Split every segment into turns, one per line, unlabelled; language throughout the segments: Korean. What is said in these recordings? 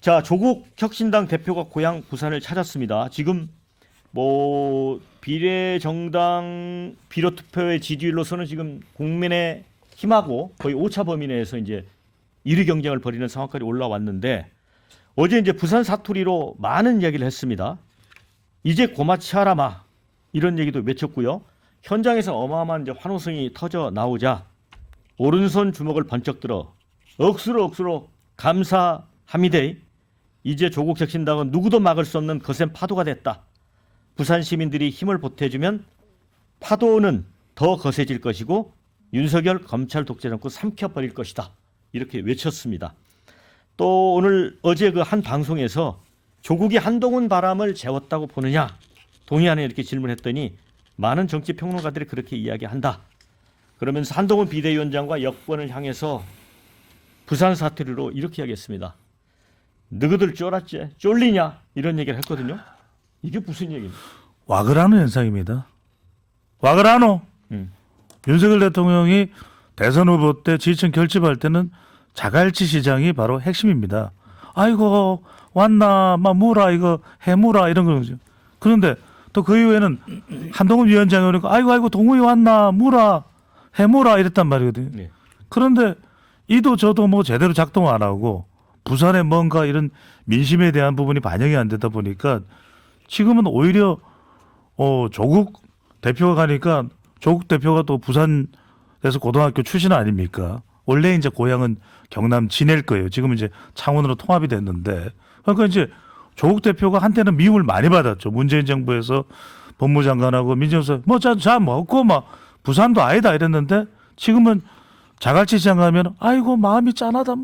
자, 조국 혁신당 대표가 고향 부산을 찾았습니다. 지금 뭐 비례정당 비례투표의 지지율로서는 지금 국민의 힘하고 거의 오차 범위 내에서 이제 1위 경쟁을 벌이는 상황까지 올라왔는데 어제 이제 부산 사투리로 많은 이야기를 했습니다. 이제 고마치 하라마 이런 얘기도 외쳤고요. 현장에서 어마어마한 이제 환호성이 터져 나오자 오른손 주먹을 번쩍 들어 억수로 감사합니다. 이제 조국 혁신당은 누구도 막을 수 없는 거센 파도가 됐다. 부산 시민들이 힘을 보태주면 파도는 더 거세질 것이고 윤석열 검찰 독재 정권 삼켜버릴 것이다. 이렇게 외쳤습니다. 또 오늘 어제 그 한 방송에서 조국이 한동훈 바람을 재웠다고 보느냐 동의하냐 이렇게 질문했더니 많은 정치 평론가들이 그렇게 이야기한다. 그러면서 한동훈 비대위원장과 여권을 향해서 부산 사투리로 이렇게 이야기했습니다. 너희들 쫄았지? 쫄리냐? 이런 얘기를 했거든요. 이게 무슨 얘기입니까?
와그라노 현상입니다. 와그라노. 윤석열 대통령이 대선 후보 때 지지층 결집할 때는 자갈치 시장이 바로 핵심입니다. 아이고 왔나 막 무라 이거 해무라 이런 거죠. 그런데 또 그 이후에는 한동훈 위원장이 오니까 아이고 동훈이 왔나 무라 해무라 이랬단 말이거든요.
네.
그런데 이도 저도 뭐 제대로 작동 안 하고 부산에 뭔가 이런 민심에 대한 부분이 반영이 안 되다 보니까 지금은 오히려 조국 대표가 가니까 조국 대표가 또 부산에서 고등학교 출신 아닙니까? 원래 이제 고향은 경남 진해일 거예요. 지금은 이제 창원으로 통합이 됐는데 그러니까 이제 조국 대표가 한때는 미움을 많이 받았죠. 문재인 정부에서 법무장관하고 민정수석 자 먹고 막 부산도 아니다 이랬는데 지금은 자갈치 시장 가면 아이고 마음이 짠하다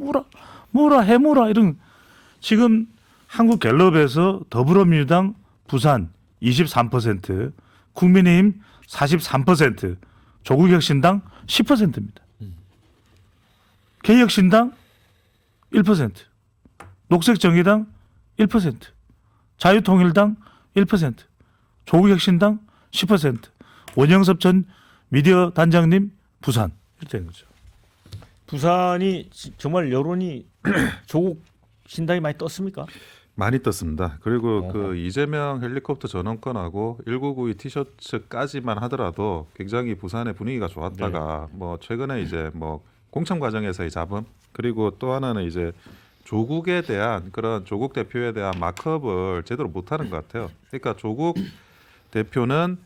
무라 해무라 이런 지금 한국갤럽에서 더불어민주당 부산 23%, 국민의힘 43%, 조국혁신당 10%입니다. 개혁신당 1%, 녹색정의당 1%, 자유통일당 1%, 조국혁신당 10%, 원영섭 전 미디어 단장님 부산 이렇게 된 거죠.
부산이 정말 여론이 조국 신당이 많이 떴습니까?
많이 떴습니다. 그리고
어허.
그 이재명 헬리콥터 전원권하고 1992 티셔츠까지만 하더라도 굉장히 부산의 분위기가 좋았다가 뭐 최근에 이제 뭐 공천 과정에서의 잡음 그리고 또 하나는 이제 조국에 대한 그런 조국 대표에 대한 마크업을 제대로 못하는 것 같아요. 그러니까 조국 대표는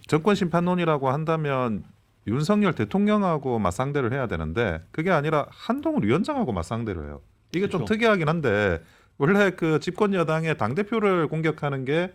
정권 심판론이라고 한다면 윤석열 대통령하고 맞상대를 해야 되는데 그게 아니라 한동훈 위원장하고 맞상대를 해요. 이게 좀
그렇죠.
특이하긴 한데 원래 그 집권 여당의 당 대표를 공격하는 게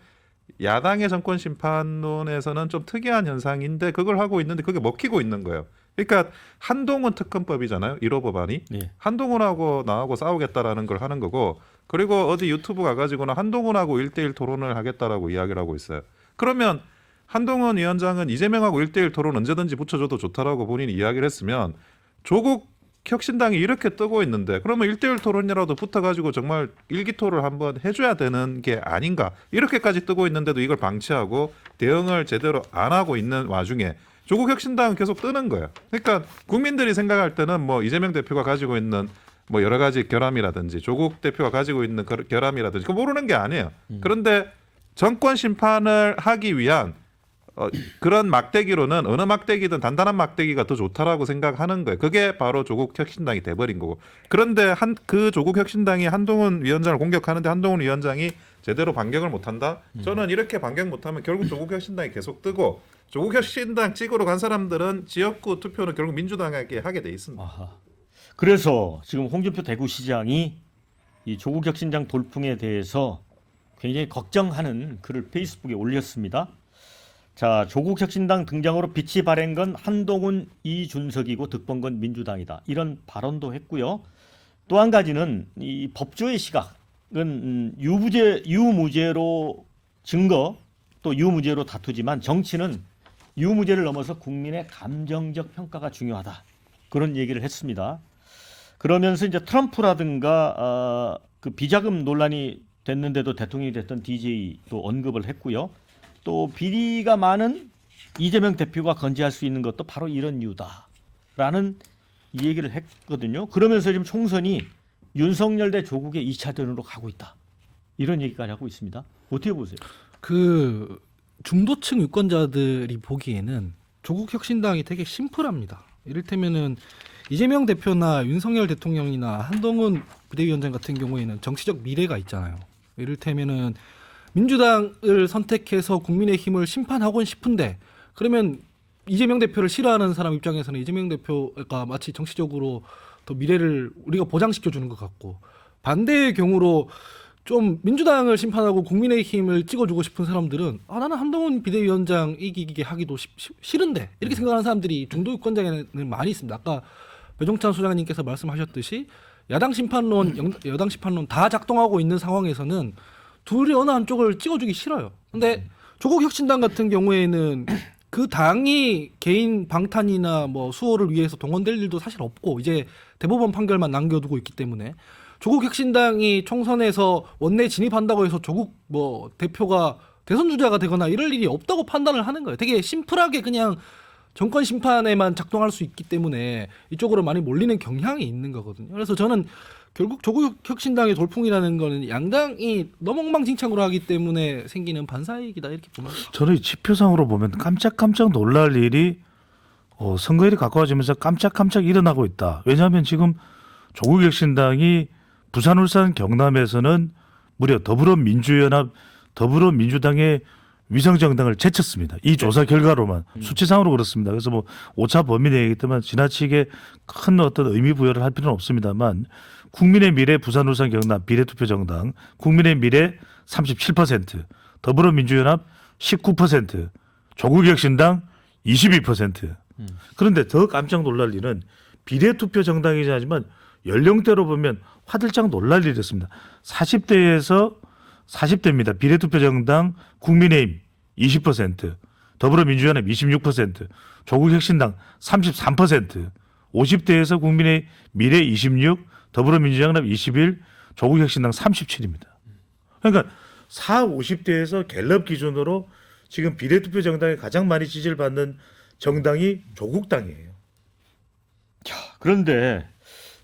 야당의 정권 심판론에서는 좀 특이한 현상인데 그걸 하고 있는데 그게 먹히고 있는 거예요. 그러니까 한동훈 특검법이잖아요. 1호 법안이.
네.
한동훈하고 나하고 싸우겠다라는 걸 하는 거고 그리고 어디 유튜브 가가지고는 한동훈하고 1대1 토론을 하겠다라고 이야기를 하고 있어요. 그러면 한동훈 위원장은 이재명하고 1대1 토론 언제든지 붙여줘도 좋다라고 본인이 이야기를 했으면 조국 혁신당이 이렇게 뜨고 있는데 그러면 1대1 토론이라도 붙어가지고 정말 일기토를 한번 해줘야 되는 게 아닌가 이렇게까지 뜨고 있는데도 이걸 방치하고 대응을 제대로 안 하고 있는 와중에 조국 혁신당은 계속 뜨는 거예요. 그러니까 국민들이 생각할 때는 뭐 이재명 대표가 가지고 있는 뭐 여러 가지 결함이라든지 조국 대표가 가지고 있는 결함이라든지 그거 모르는 게 아니에요. 그런데 정권 심판을 하기 위한 그런 막대기로는 어느 막대기든 단단한 막대기가 더 좋다라고 생각하는 거예요. 그게 바로 조국 혁신당이 돼버린 거고. 그런데 그 조국 혁신당이 한동훈 위원장을 공격하는데 한동훈 위원장이 제대로 반격을 못한다. 저는 이렇게 반격 못하면 결국 조국 혁신당이 계속 뜨고 조국 혁신당 찍으러 간 사람들은 지역구 투표는 결국 민주당에게 하게 돼 있습니다.
아하. 그래서 지금 홍준표 대구시장이 이 조국 혁신당 돌풍에 대해서 굉장히 걱정하는 글을 페이스북에 올렸습니다. 자, 조국 혁신당 등장으로 빛이 발한 건 한동훈, 이준석이고 득본 민주당이다. 이런 발언도 했고요. 또 한 가지는 이 법조의 시각은 유무죄로 증거 또 유무죄로 다투지만 정치는 유무죄를 넘어서 국민의 감정적 평가가 중요하다. 그런 얘기를 했습니다. 그러면서 이제 트럼프라든가 그 비자금 논란이 됐는데도 대통령이 됐던 DJ도 언급을 했고요. 또 비리가 많은 이재명 대표가 건재할 수 있는 것도 바로 이런 이유다라는 얘기를 했거든요. 그러면서 지금 총선이 윤석열 대 조국의 2차전으로 가고 있다. 이런 얘기까지 하고 있습니다. 어떻게 보세요?
그 중도층 유권자들이 보기에는 조국 혁신당이 되게 심플합니다. 이를테면은 이재명 대표나 윤석열 대통령이나 한동훈 비대위원장 같은 경우에는 정치적 미래가 있잖아요. 이를테면은 민주당을 선택해서 국민의힘을 심판하곤 싶은데 그러면 이재명 대표를 싫어하는 사람 입장에서는 이재명 대표가 마치 정치적으로 더 미래를 우리가 보장시켜 주는 것 같고 반대의 경우로 좀 민주당을 심판하고 국민의힘을 찍어주고 싶은 사람들은 나는 한동훈 비대위원장 이기게 하기도 싫은데 이렇게 생각하는 사람들이 중도 유권자에는 많이 있습니다. 아까 배종찬 소장님께서 말씀하셨듯이 야당 심판론, 여당 심판론 다 작동하고 있는 상황에서는 둘이 어느 한쪽을 찍어주기 싫어요. 근데 조국 혁신당 같은 경우에는 그 당이 개인 방탄이나 뭐 수호를 위해서 동원될 일도 사실 없고 이제 대법원 판결만 남겨두고 있기 때문에 조국 혁신당이 총선에서 원내 진입한다고 해서 조국 뭐 대표가 대선 주자가 되거나 이럴 일이 없다고 판단을 하는 거예요. 되게 심플하게 그냥 정권 심판에만 작동할 수 있기 때문에 이쪽으로 많이 몰리는 경향이 있는 거거든요. 그래서 저는 결국 조국 혁신당의 돌풍이라는 거는 양당이 너무 엉망진창으로 하기 때문에 생기는 반사이익이다 이렇게 보면
저는 이 지표상으로 보면 깜짝깜짝 놀랄 일이 선거일이 가까워지면서 깜짝깜짝 일어나고 있다. 왜냐하면 지금 조국 혁신당이 부산, 울산, 경남에서는 무려 더불어민주연합, 더불어민주당의 위성정당을 제쳤습니다. 이 조사 결과로만 수치상으로 그렇습니다. 그래서 뭐 오차 범위 내이기 때문에 지나치게 큰 어떤 의미 부여를 할 필요는 없습니다만 국민의 미래 부산, 울산, 경남 비례투표 정당, 국민의 미래 37%, 더불어민주연합 19%, 조국혁신당 22%. 그런데 더 깜짝 놀랄 일은 비례투표 정당이긴 하지만 연령대로 보면 화들짝 놀랄 일이었습니다. 40대입니다. 비례투표 정당 국민의힘 20%, 더불어민주연합 26%, 조국혁신당 33%, 50대에서 국민의 미래 26, 더불어민주연합 21, 조국혁신당 37입니다. 그러니까 50대에서 갤럽 기준으로 지금 비례투표 정당에 가장 많이 지지를 받는 정당이 조국당이에요.
자, 그런데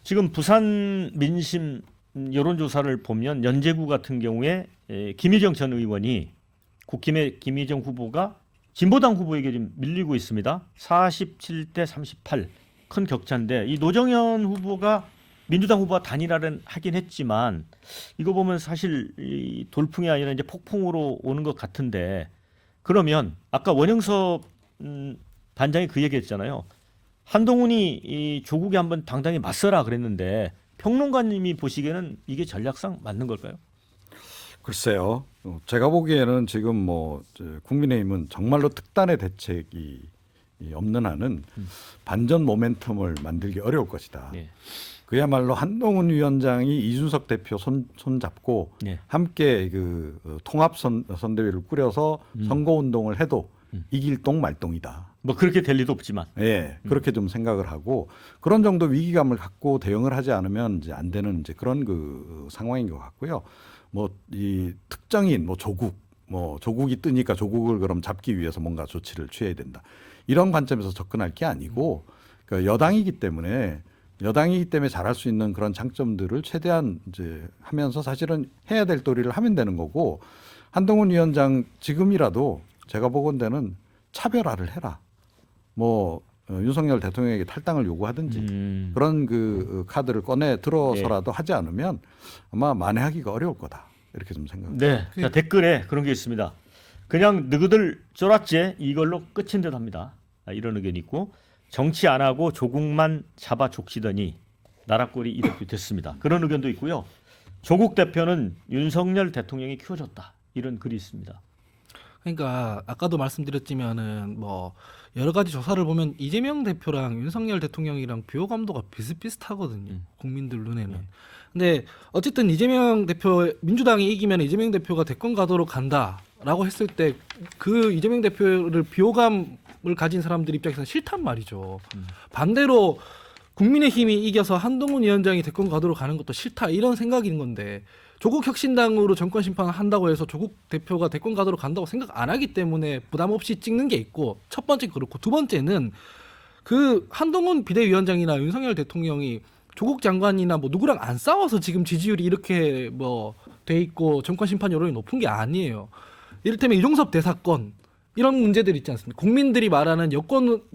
지금 부산 민심 여론조사를 보면 연제구 같은 경우에 김희정 전 의원이 국힘의 김희정 후보가 진보당 후보에게 좀 밀리고 있습니다. 47대 38 큰 격차인데 이 노정현 후보가 민주당 후보와 단일화를 하긴 했지만 이거 보면 사실 이 돌풍이 아니라 이제 폭풍으로 오는 것 같은데 그러면 아까 원영섭 반장이 그 얘기했잖아요. 한동훈이 이 조국에 한번 당당히 맞서라 그랬는데 평론가님이 보시기에는 이게 전략상 맞는 걸까요?
글쎄요. 제가 보기에는 지금 뭐 국민의힘은 정말로 특단의 대책이 없는 한은 반전 모멘텀을 만들기 어려울 것이다.
네.
그야말로 한동훈 위원장이 이준석 대표 손잡고
네.
함께 그 통합 선대위를 꾸려서 선거 운동을 해도 이길 동 말동이다.
뭐 그렇게 될 리도 없지만.
예, 그렇게 좀 생각을 하고 그런 정도 위기감을 갖고 대응을 하지 않으면 이제 안 되는 이제 그런 그 상황인 것 같고요. 뭐 이 특정인 조국이 뜨니까 조국을 그럼 잡기 위해서 뭔가 조치를 취해야 된다. 이런 관점에서 접근할 게 아니고 그러니까 여당이기 때문에 잘할 수 있는 그런 장점들을 최대한 이제 하면서 사실은 해야 될 도리를 하면 되는 거고 한동훈 위원장 지금이라도 제가 보건대는 차별화를 해라. 윤석열 대통령에게 탈당을 요구하든지 그런 그 카드를 꺼내 들어서라도 하지 않으면 아마 만회하기가 어려울 거다. 이렇게 좀 생각합니다.
네. 자, 댓글에 그런 게 있습니다. 그냥 너희들 쫄았지 이걸로 끝인 듯 합니다. 이런 의견이 있고 정치 안 하고 조국만 잡아 족치더니 나라꼴이 이렇게 됐습니다. 그런 의견도 있고요. 조국 대표는 윤석열 대통령이 키워줬다. 이런 글이 있습니다.
그러니까 아까도 말씀드렸지만은 뭐 여러 가지 조사를 보면 이재명 대표랑 윤석열 대통령이랑 비호감도가 비슷비슷하거든요. 국민들 눈에는. 근데 어쨌든 이재명 대표 민주당이 이기면 이재명 대표가 대권 가도록 간다라고 했을 때 그 이재명 대표를 비호감을 가진 사람들 입장에서는 싫단 말이죠. 반대로 국민의힘이 이겨서 한동훈 위원장이 대권 가도록 가는 것도 싫다 이런 생각인 건데 조국 혁신당으로 정권 심판을 한다고 해서 조국 대표가 대권 가도록 간다고 생각 안 하기 때문에 부담 없이 찍는 게 있고 첫 번째 그렇고 두 번째는 그 한동훈 비대위원장이나 윤석열 대통령이 조국 장관이나 뭐 누구랑 안 싸워서 지금 지지율이 이렇게 뭐 돼 있고 정권 심판 여론이 높은 게 아니에요. 이를테면 이종섭 대사건 이런 문제들 있지 않습니까? 국민들이 말하는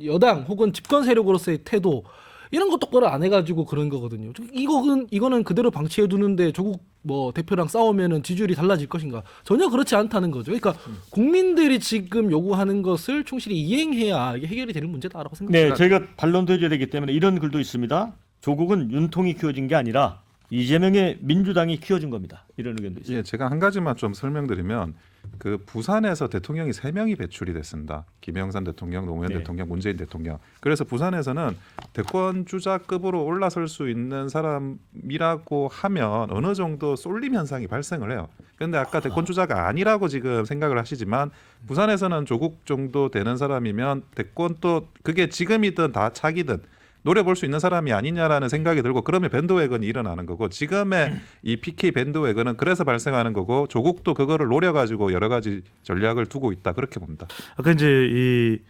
여당 혹은 집권 세력으로서의 태도 이런 거 똑바로 안 해가지고 그런 거거든요. 이거는 그대로 방치해 두는데 조국 뭐 대표랑 싸우면은 지지율이 달라질 것인가? 전혀 그렇지 않다는 거죠. 그러니까 국민들이 지금 요구하는 것을 충실히 이행해야 이게 해결이 되는 문제다라고 생각합니다.
네, 저희가 반론도 해줘야 되기 때문에 이런 글도 있습니다. 조국은 윤통이 키워진 게 아니라 이재명의 민주당이 키워진 겁니다. 이런 의견도 있습니다.
예, 제가 한 가지만 좀 설명드리면 그 부산에서 대통령이 3명이 배출이 됐습니다. 김영삼 대통령, 노무현
네.
대통령, 문재인 대통령. 그래서 부산에서는 대권 주자급으로 올라설 수 있는 사람이라고 하면 어느 정도 쏠림 현상이 발생을 해요. 그런데 아까 대권 주자가 아니라고 지금 생각을 하시지만 부산에서는 조국 정도 되는 사람이면 대권 또 그게 지금이든 다 차기든 노려볼 수 있는 사람이 아니냐라는 생각이 들고 그러면 밴드웨건이 일어나는 거고 지금의 이 PK 밴드웨건은 그래서 발생하는 거고 조국도 그거를 노려가지고 여러 가지 전략을 두고 있다 그렇게 봅니다.
아까 이제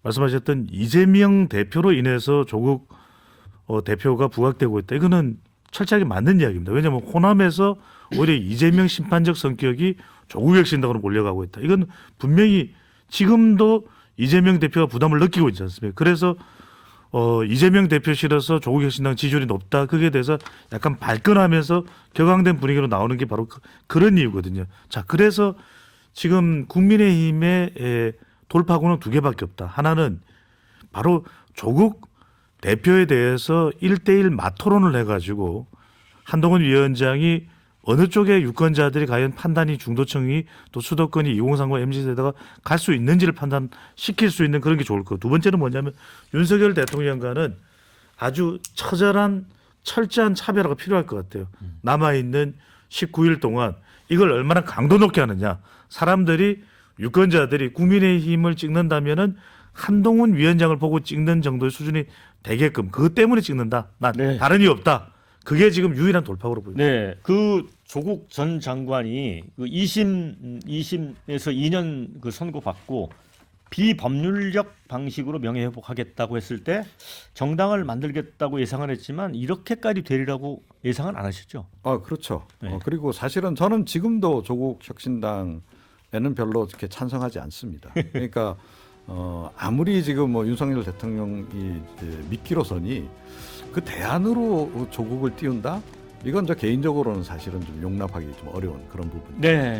말씀하셨던 이재명 대표로 인해서 조국 대표가 부각되고 있다. 이거는 철저하게 맞는 이야기입니다. 왜냐하면 호남에서 오히려 이재명 심판적 성격이 조국 혁신당으로 몰려가고 있다. 이건 분명히 지금도 이재명 대표가 부담을 느끼고 있지 않습니까? 그래서 이재명 대표실에서 조국 혁신당 지지율이 높다. 그게 대해서 약간 발끈하면서 격앙된 분위기로 나오는 게 바로 그런 이유거든요. 자, 그래서 지금 국민의힘의 돌파구는 2개밖에 없다. 하나는 바로 조국 대표에 대해서 1대1 맞토론을 해가지고 한동훈 위원장이 어느 쪽에 유권자들이 과연 판단이 중도층이 또 수도권이 2030 MZ세대가 갈 수 있는지를 판단시킬 수 있는 그런 게 좋을 거고 두 번째는 뭐냐면 윤석열 대통령과는 아주 처절한 철저한 차별화가 필요할 것 같아요. 남아있는 19일 동안 이걸 얼마나 강도 높게 하느냐. 사람들이 유권자들이 국민의힘을 찍는다면은 한동훈 위원장을 보고 찍는 정도의 수준이 되게끔 그것 때문에 찍는다. 난
네.
다른 이유 없다. 그게 지금 유일한 돌파구로 보입니다.
네, 그 조국 전 장관이 그 2심에서 2년 그 선고 받고 비법률적 방식으로 명예회복하겠다고 했을 때 정당을 만들겠다고 예상을 했지만 이렇게까지 되리라고 예상은 안 하셨죠?
그렇죠.
네.
그리고 사실은 저는 지금도 조국 혁신당에는 별로 이렇게 찬성하지 않습니다. 그러니까 아무리 지금 뭐 윤석열 대통령이 이제 미끼로서니 그 대안으로 조국을 띄운다? 이건 저 개인적으로는 사실은 좀 용납하기 좀 어려운 그런 부분입니다.
네.